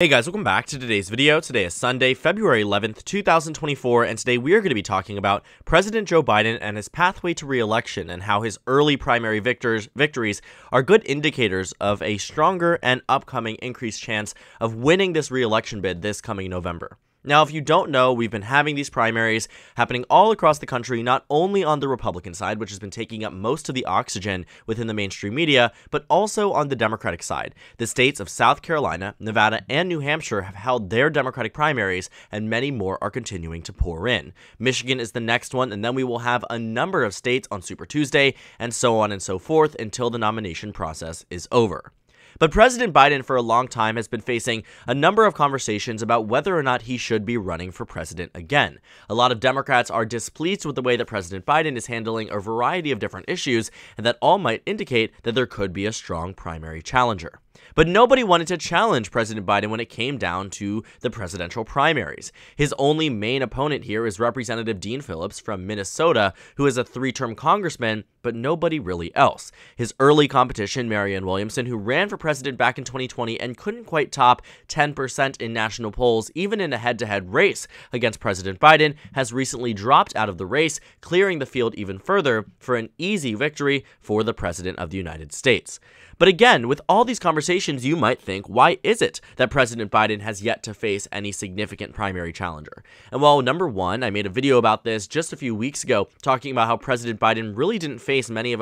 Hey guys, welcome back to today's video. Today is Sunday, February 11th, 2024, and today we are going to be talking about President Joe Biden and his pathway to re-election and how his early primary victories are good indicators of a stronger and upcoming increased chance of winning this re-election bid this coming November. Now, if you don't know, we've been having these primaries happening all across the country, not only on the Republican side, which has been taking up most of the oxygen within the mainstream media, but also on the Democratic side. The states of South Carolina, Nevada, and New Hampshire have held their Democratic primaries, and many more are continuing to pour in. Michigan is the next one, and then we will have a number of states on Super Tuesday, and so on and so forth until the nomination process is over. But President Biden for a long time has been facing a number of conversations about whether or not he should be running for president again. A lot of Democrats are displeased with the way that President Biden is handling a variety of different issues, and that all might indicate that there could be a strong primary challenger. But nobody wanted to challenge President Biden when it came down to the presidential primaries. His only main opponent here is Representative Dean Phillips from Minnesota, who is a three-term congressman, but nobody really else. His early competition, Marianne Williamson, who ran for president back in 2020 and couldn't quite top 10% in national polls, even in a head-to-head race against President Biden, has recently dropped out of the race, clearing the field even further for an easy victory for the President of the United States. But again, with all these conversations, you might think, why is it that President Biden has yet to face any significant primary challenger? And well, number one, I made a video about this just a few weeks ago, talking about how President Biden really didn't face many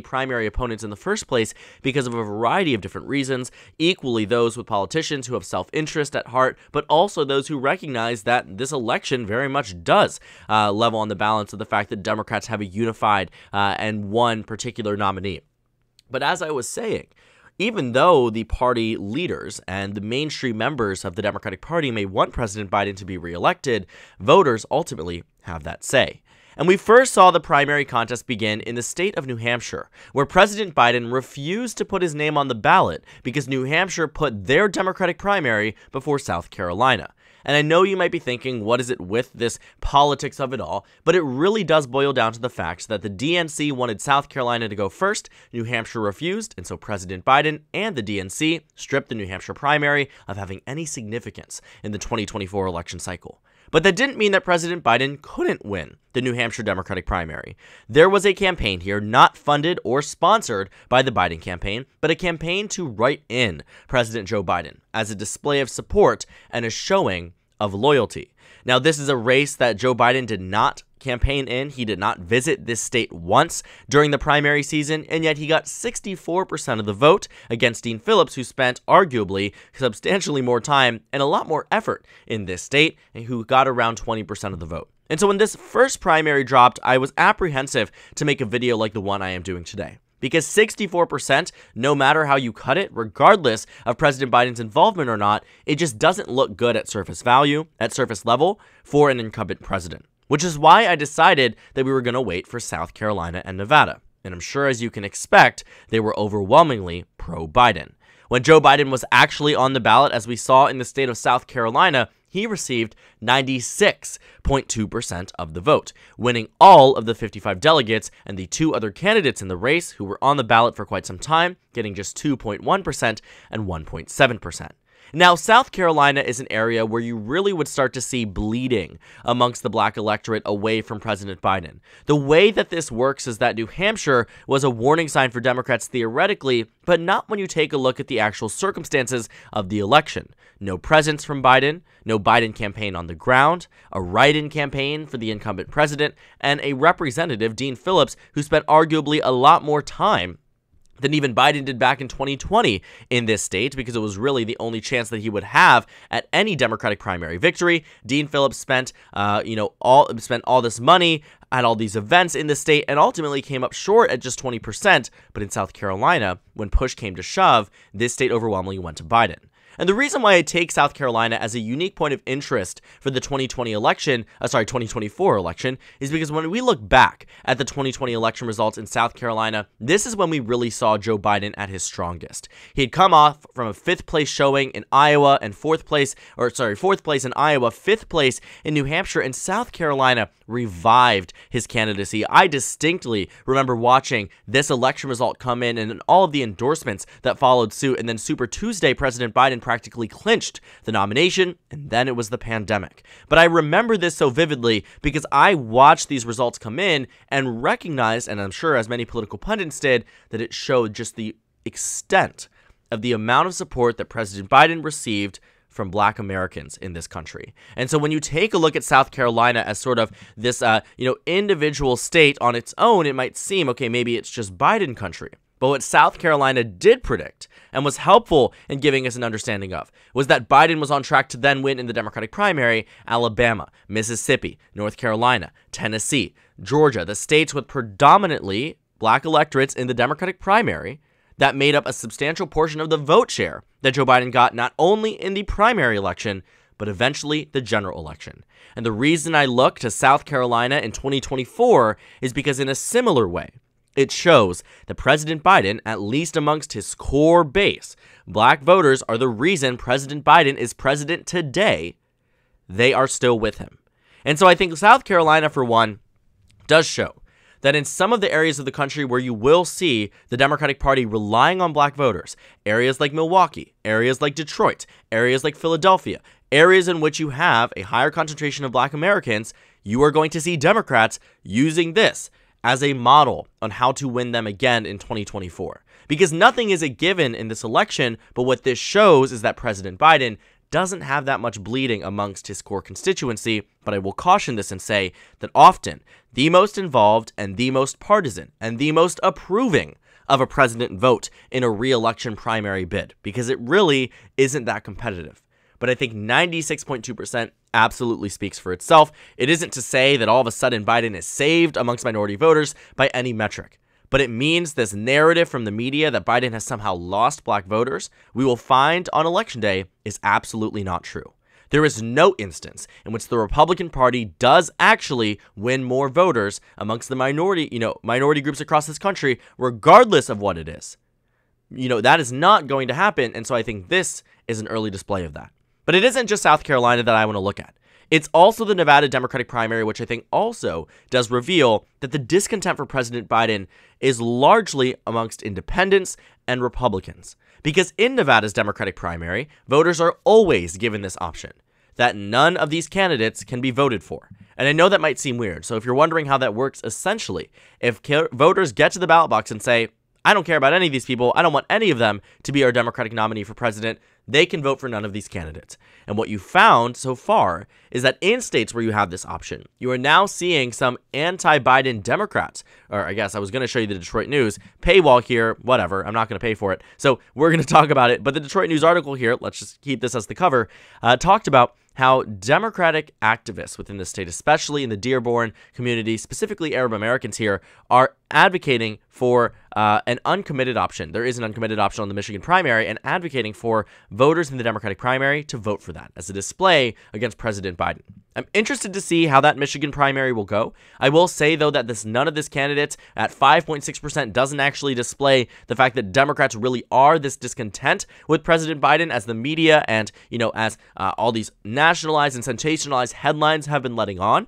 primary opponents in the first place because of a variety of different reasons, equally those with politicians who have self-interest at heart, but also those who recognize that this election very much does level on the balance of the fact that Democrats have a unified and one particular nominee. But as I was saying, even though the party leaders and the mainstream members of the Democratic Party may want President Biden to be reelected, voters ultimately have that say. And we first saw the primary contest begin in the state of New Hampshire, where President Biden refused to put his name on the ballot because New Hampshire put their Democratic primary before South Carolina. And I know you might be thinking, what is it with this politics of it all? But it really does boil down to the fact that the DNC wanted South Carolina to go first, New Hampshire refused, and so President Biden and the DNC stripped the New Hampshire primary of having any significance in the 2024 election cycle. But that didn't mean that President Biden couldn't win the New Hampshire Democratic primary. There was a campaign here not funded or sponsored by the Biden campaign, but a campaign to write in President Joe Biden as a display of support and a showing of loyalty. Now, this is a race that Joe Biden did not campaign in. He did not visit this state once during the primary season, and yet he got 64% of the vote against Dean Phillips, who spent arguably substantially more time and a lot more effort in this state, and who got around 20% of the vote. And so when this first primary dropped, I was apprehensive to make a video like the one I am doing today. Because 64%, no matter how you cut it, regardless of President Biden's involvement or not, it just doesn't look good at surface value, at surface level, for an incumbent president. Which is why I decided that we were going to wait for South Carolina and Nevada. And I'm sure, as you can expect, they were overwhelmingly pro-Biden. When Joe Biden was actually on the ballot, as we saw in the state of South Carolina, he received 96.2% of the vote, winning all of the 55 delegates, and the two other candidates in the race who were on the ballot for quite some time, getting just 2.1% and 1.7%. Now, South Carolina is an area where you really would start to see bleeding amongst the black electorate away from President Biden. The way that this works is that New Hampshire was a warning sign for Democrats theoretically, but not when you take a look at the actual circumstances of the election. No presence from Biden, no Biden campaign on the ground, a write-in campaign for the incumbent president, and a representative, Dean Phillips, who spent arguably a lot more time than even Biden did back in 2020 in this state, because it was really the only chance that he would have at any Democratic primary victory. Dean Phillips spent, all this money at all these events in the state and ultimately came up short at just 20%. But in South Carolina, when push came to shove, this state overwhelmingly went to Biden. And the reason why I take South Carolina as a unique point of interest for the 2024 election is because when we look back at the 2020 election results in South Carolina, this is when we really saw Joe Biden at his strongest. He had come off from a 5th place showing in Iowa and 4th place in Iowa, 5th place in New Hampshire, and South Carolina revived his candidacy. I distinctly remember watching this election result come in and all of the endorsements that followed suit, and then Super Tuesday, President Biden practically clinched the nomination, and then it was the pandemic. But I remember this so vividly because I watched these results come in and recognized, and I'm sure as many political pundits did, that it showed just the extent of the amount of support that President Biden received from Black Americans in this country. And so when you take a look at South Carolina as sort of this, individual state on its own, it might seem, okay, maybe it's just Biden country. But what South Carolina did predict and was helpful in giving us an understanding of was that Biden was on track to then win in the Democratic primary Alabama, Mississippi, North Carolina, Tennessee, Georgia, the states with predominantly Black electorates in the Democratic primary that made up a substantial portion of the vote share that Joe Biden got not only in the primary election, but eventually the general election. And the reason I look to South Carolina in 2024 is because in a similar way, it shows that President Biden, at least amongst his core base, Black voters are the reason President Biden is president today. They are still with him. And so I think South Carolina, for one, does show that in some of the areas of the country where you will see the Democratic Party relying on Black voters, areas like Milwaukee, areas like Detroit, areas like Philadelphia, areas in which you have a higher concentration of Black Americans, you are going to see Democrats using this as a model on how to win them again in 2024. Because nothing is a given in this election, but what this shows is that President Biden doesn't have that much bleeding amongst his core constituency, but I will caution this and say that often the most involved and the most partisan and the most approving of a president vote in a re-election primary bid, because it really isn't that competitive. But I think 96.2% absolutely speaks for itself. It isn't to say that all of a sudden Biden is saved amongst minority voters by any metric, but it means this narrative from the media that Biden has somehow lost Black voters, we will find on Election Day, is absolutely not true. There is no instance in which the Republican Party does actually win more voters amongst the minority groups across this country, regardless of what it is. That is not going to happen, and so I think this is an early display of that. But it isn't just South Carolina that I want to look at. It's also the Nevada Democratic primary, which I think also does reveal that the discontent for President Biden is largely amongst independents and Republicans. Because in Nevada's Democratic primary, voters are always given this option, that none of these candidates can be voted for. And I know that might seem weird, so if you're wondering how that works, essentially, if voters get to the ballot box and say, I don't care about any of these people, I don't want any of them to be our Democratic nominee for president, they can vote for none of these candidates. And what you found so far is that in states where you have this option, you are now seeing some anti-Biden Democrats, or I guess I was going to show you the Detroit News, paywall here, whatever, I'm not going to pay for it. So we're going to talk about it, but the Detroit News article here, let's just keep this as the cover, talked about how Democratic activists within the state, especially in the Dearborn community, specifically Arab Americans here, are advocating for an uncommitted option. There is an uncommitted option on the Michigan primary, and advocating for voters in the Democratic primary to vote for that as a display against President Biden. I'm interested to see how that Michigan primary will go. I will say, though, that none of this candidates at 5.6% doesn't actually display the fact that Democrats really are this discontent with President Biden, as the media and, as all these nationalized and sensationalized headlines have been letting on.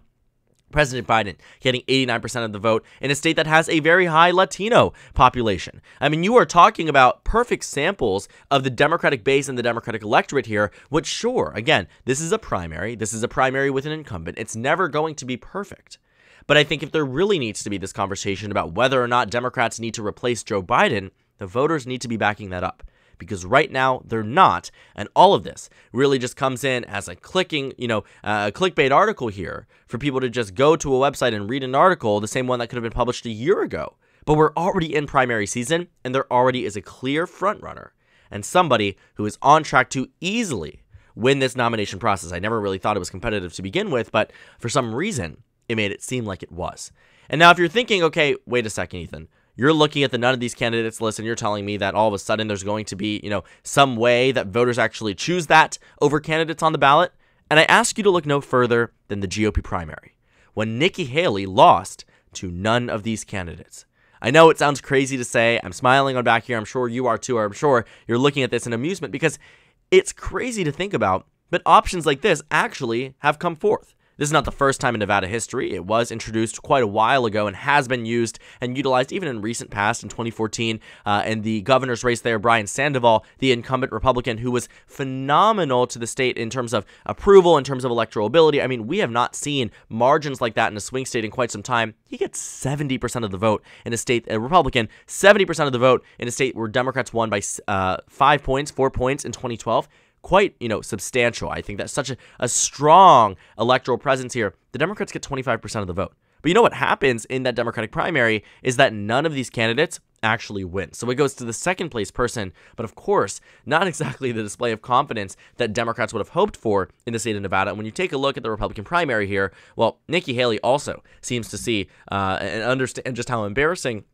President Biden getting 89% of the vote in a state that has a very high Latino population. I mean, you are talking about perfect samples of the Democratic base and the Democratic electorate here, which, sure, again, this is a primary. This is a primary with an incumbent. It's never going to be perfect. But I think if there really needs to be this conversation about whether or not Democrats need to replace Joe Biden, the voters need to be backing that up. Because right now they're not, and all of this really just comes in as a clickbait article here for people to just go to a website and read an article, the same one that could have been published a year ago. But we're already in primary season, and there already is a clear frontrunner and somebody who is on track to easily win this nomination process. I never really thought it was competitive to begin with, but for some reason, it made it seem like it was. And now if you're thinking, okay, wait a second, Ethan, you're looking at the none of these candidates list and you're telling me that all of a sudden there's going to be, some way that voters actually choose that over candidates on the ballot. And I ask you to look no further than the GOP primary, when Nikki Haley lost to none of these candidates. I know it sounds crazy to say. I'm smiling on back here. I'm sure you are too. Or I'm sure you're looking at this in amusement because it's crazy to think about. But options like this actually have come forth. This is not the first time in Nevada history. It was introduced quite a while ago and has been used and utilized even in recent past in 2014 in the governor's race there. Brian Sandoval, the incumbent Republican who was phenomenal to the state in terms of approval, in terms of electoral ability. I mean, we have not seen margins like that in a swing state in quite some time. He gets 70% of the vote in a state, a Republican, 70% of the vote in a state where Democrats won by 4 points in 2012. Quite, substantial. I think that's such a strong electoral presence here. The Democrats get 25% of the vote. But you know what happens in that Democratic primary is that none of these candidates actually win. So it goes to the second place person, but of course, not exactly the display of confidence that Democrats would have hoped for in the state of Nevada. And when you take a look at the Republican primary here, well, Nikki Haley also seems to see and understand just how embarrassing,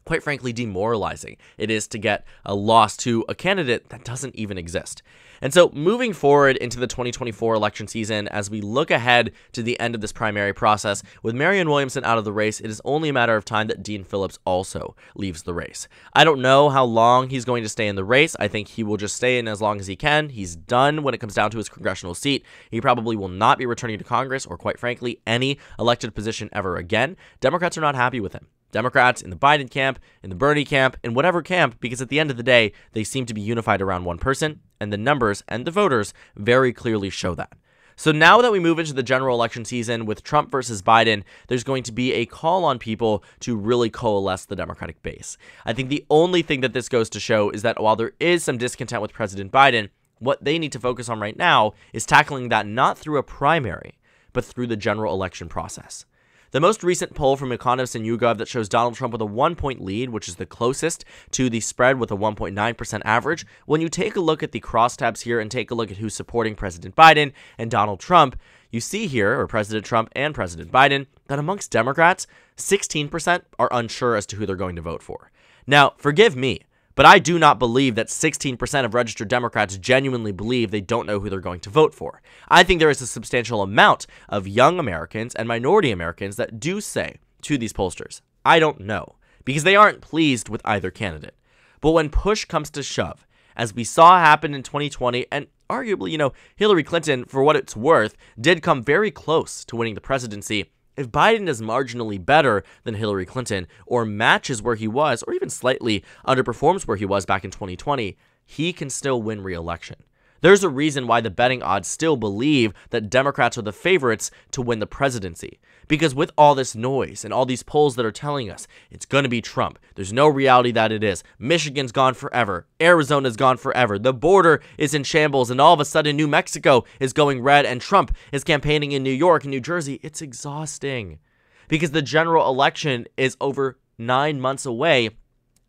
quite frankly, demoralizing it is to get a loss to a candidate that doesn't even exist. And so moving forward into the 2024 election season, as we look ahead to the end of this primary process, with Marianne Williamson out of the race, it is only a matter of time that Dean Phillips also leaves the race. I don't know how long he's going to stay in the race. I think he will just stay in as long as he can. He's done when it comes down to his congressional seat. He probably will not be returning to Congress or, quite frankly, any elected position ever again. Democrats are not happy with him. Democrats in the Biden camp, in the Bernie camp, in whatever camp, because at the end of the day, they seem to be unified around one person, and the numbers and the voters very clearly show that. So now that we move into the general election season with Trump versus Biden, there's going to be a call on people to really coalesce the Democratic base. I think the only thing that this goes to show is that while there is some discontent with President Biden, what they need to focus on right now is tackling that not through a primary, but through the general election process. The most recent poll from Economist and YouGov that shows Donald Trump with a 1-point lead, which is the closest to the spread with a 1.9% average. When you take a look at the crosstabs here and take a look at who's supporting President Biden and Donald Trump, you see here, or President Trump and President Biden, that amongst Democrats, 16% are unsure as to who they're going to vote for. Now, forgive me, but I do not believe that 16% of registered Democrats genuinely believe they don't know who they're going to vote for. I think there is a substantial amount of young Americans and minority Americans that do say to these pollsters, I don't know, because they aren't pleased with either candidate. But when push comes to shove, as we saw happen in 2020, and arguably, Hillary Clinton, for what it's worth, did come very close to winning the presidency. If Biden is marginally better than Hillary Clinton or matches where he was or even slightly underperforms where he was back in 2020, he can still win re-election. There's a reason why the betting odds still believe that Democrats are the favorites to win the presidency. Because with all this noise and all these polls that are telling us it's going to be Trump, there's no reality that it is. Michigan's gone forever. Arizona's gone forever. The border is in shambles, and all of a sudden New Mexico is going red, and Trump is campaigning in New York and New Jersey. It's exhausting because the general election is over 9 months away,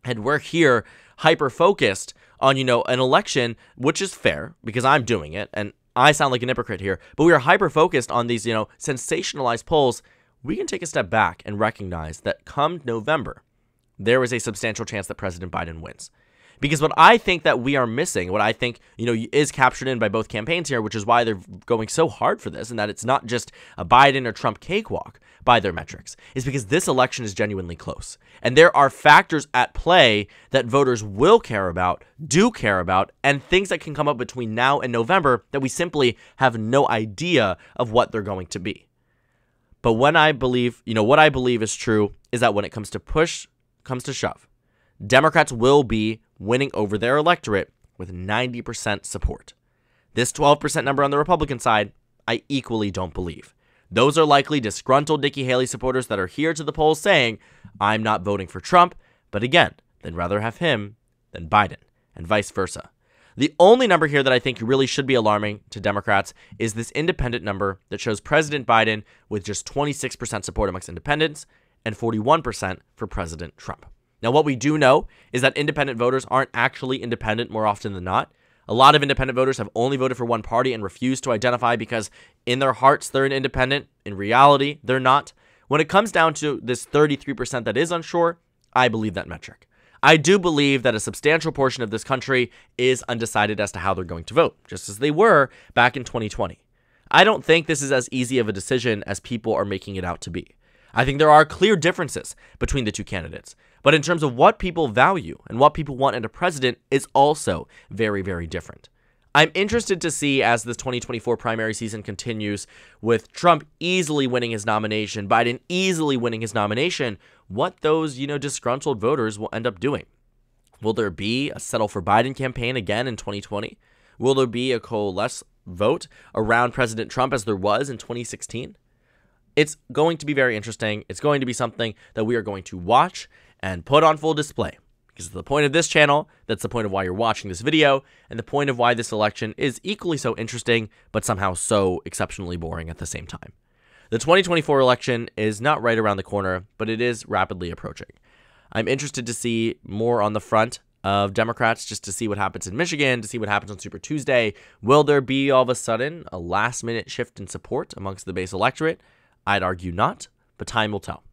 and we're here hyper-focused on, an election, which is fair because I'm doing it, and I sound like an hypocrite here, but we are hyper-focused on these, sensationalized polls. We can take a step back and recognize that come November, there is a substantial chance that President Biden wins. Because what I think that we are missing, what I think, is captured in by both campaigns here, which is why they're going so hard for this, and that it's not just a Biden or Trump cakewalk by their metrics, is because this election is genuinely close. And there are factors at play that voters will care about, do care about, and things that can come up between now and November that we simply have no idea of what they're going to be. But when I believe, what I believe is true is that when it comes to push, comes to shove, Democrats will be winning over their electorate with 90% support. This 12% number on the Republican side, I equally don't believe. Those are likely disgruntled Nikki Haley supporters that are here to the polls saying, I'm not voting for Trump, but again, they'd rather have him than Biden, and vice versa. The only number here that I think really should be alarming to Democrats is this independent number that shows President Biden with just 26% support amongst independents and 41% for President Trump. Now, what we do know is that independent voters aren't actually independent more often than not. A lot of independent voters have only voted for one party and refuse to identify because in their hearts they're an independent. In reality, they're not. When it comes down to this 33% that is unsure, I believe that metric. I do believe that a substantial portion of this country is undecided as to how they're going to vote, just as they were back in 2020. I don't think this is as easy of a decision as people are making it out to be. I think there are clear differences between the two candidates. But in terms of what people value and what people want in a president is also very, very different. I'm interested to see, as this 2024 primary season continues, with Trump easily winning his nomination, Biden easily winning his nomination, what those, disgruntled voters will end up doing. Will there be a Settle for Biden campaign again in 2020? Will there be a coalesce vote around President Trump as there was in 2016? It's going to be very interesting. It's going to be something that we are going to watch and put on full display. Because the point of this channel, that's the point of why you're watching this video, and the point of why this election is equally so interesting, but somehow so exceptionally boring at the same time. The 2024 election is not right around the corner, but it is rapidly approaching. I'm interested to see more on the front of Democrats, just to see what happens in Michigan, to see what happens on Super Tuesday. Will there be all of a sudden a last-minute shift in support amongst the base electorate? I'd argue not, but time will tell.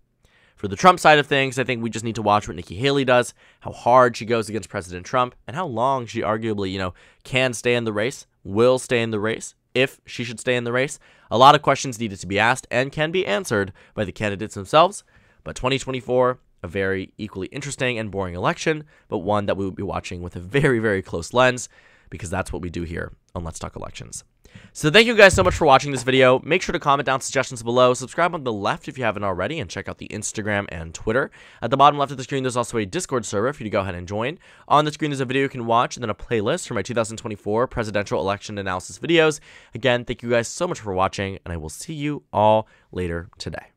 For the Trump side of things, I think we just need to watch what Nikki Haley does, how hard she goes against President Trump, and how long she arguably, can stay in the race, will stay in the race, if she should stay in the race. A lot of questions needed to be asked and can be answered by the candidates themselves. But 2024, a very equally interesting and boring election, but one that we will be watching with a very, very close lens, because that's what we do here on Let's Talk Elections. So thank you guys so much for watching this video. Make sure to comment down suggestions below, subscribe on the left if you haven't already, and check out the Instagram and Twitter. At the bottom left of the screen, there's also a Discord server for you to go ahead and join. On the screen, there's a video you can watch, and then a playlist for my 2024 presidential election analysis videos. Again, thank you guys so much for watching, and I will see you all later today.